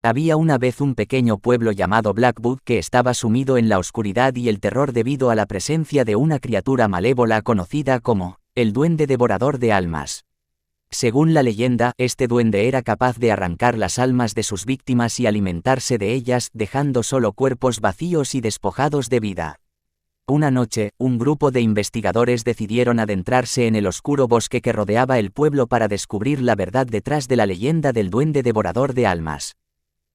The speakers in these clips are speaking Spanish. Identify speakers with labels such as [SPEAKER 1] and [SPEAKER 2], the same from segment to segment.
[SPEAKER 1] Había una vez un pequeño pueblo llamado Blackwood que estaba sumido en la oscuridad y el terror debido a la presencia de una criatura malévola conocida como el Duende Devorador de Almas. Según la leyenda, este duende era capaz de arrancar las almas de sus víctimas y alimentarse de ellas, dejando solo cuerpos vacíos y despojados de vida. Una noche, un grupo de investigadores decidieron adentrarse en el oscuro bosque que rodeaba el pueblo para descubrir la verdad detrás de la leyenda del Duende Devorador de Almas.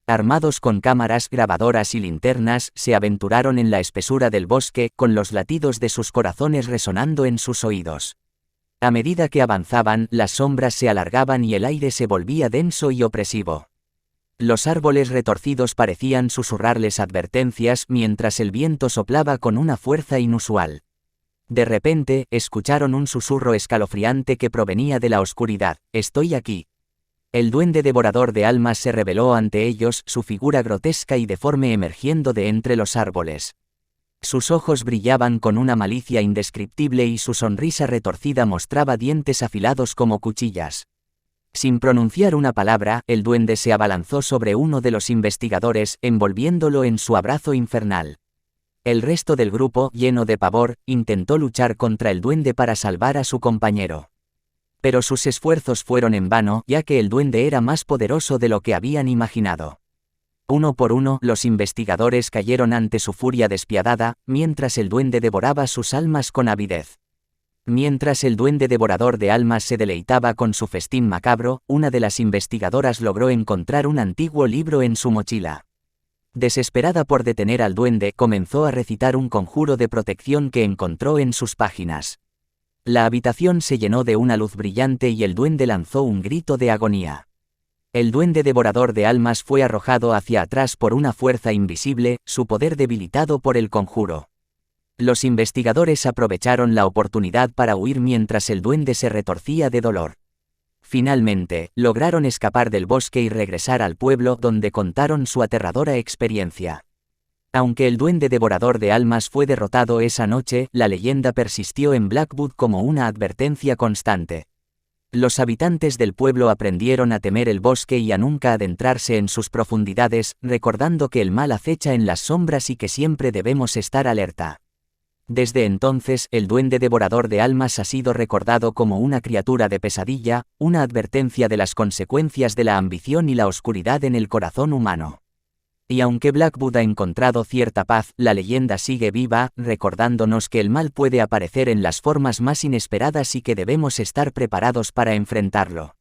[SPEAKER 1] Armados con cámaras grabadoras y linternas, se aventuraron en la espesura del bosque, con los latidos de sus corazones resonando en sus oídos. A medida que avanzaban, las sombras se alargaban y el aire se volvía denso y opresivo. Los árboles retorcidos parecían susurrarles advertencias mientras el viento soplaba con una fuerza inusual. De repente, escucharon un susurro escalofriante que provenía de la oscuridad: «Estoy aquí». El Duende Devorador de Almas se reveló ante ellos, su figura grotesca y deforme emergiendo de entre los árboles. Sus ojos brillaban con una malicia indescriptible y su sonrisa retorcida mostraba dientes afilados como cuchillas. Sin pronunciar una palabra, el duende se abalanzó sobre uno de los investigadores, envolviéndolo en su abrazo infernal. El resto del grupo, lleno de pavor, intentó luchar contra el duende para salvar a su compañero. Pero sus esfuerzos fueron en vano, ya que el duende era más poderoso de lo que habían imaginado. Uno por uno, los investigadores cayeron ante su furia despiadada, mientras el duende devoraba sus almas con avidez. Mientras el Duende Devorador de Almas se deleitaba con su festín macabro, una de las investigadoras logró encontrar un antiguo libro en su mochila. Desesperada por detener al duende, comenzó a recitar un conjuro de protección que encontró en sus páginas. La habitación se llenó de una luz brillante y el duende lanzó un grito de agonía. El Duende Devorador de Almas fue arrojado hacia atrás por una fuerza invisible, su poder debilitado por el conjuro. Los investigadores aprovecharon la oportunidad para huir mientras el duende se retorcía de dolor. Finalmente, lograron escapar del bosque y regresar al pueblo, donde contaron su aterradora experiencia. Aunque el Duende Devorador de Almas fue derrotado esa noche, la leyenda persistió en Blackwood como una advertencia constante. Los habitantes del pueblo aprendieron a temer el bosque y a nunca adentrarse en sus profundidades, recordando que el mal acecha en las sombras y que siempre debemos estar alerta. Desde entonces, el Duende Devorador de Almas ha sido recordado como una criatura de pesadilla, una advertencia de las consecuencias de la ambición y la oscuridad en el corazón humano. Y aunque Blackwood ha encontrado cierta paz, la leyenda sigue viva, recordándonos que el mal puede aparecer en las formas más inesperadas y que debemos estar preparados para enfrentarlo.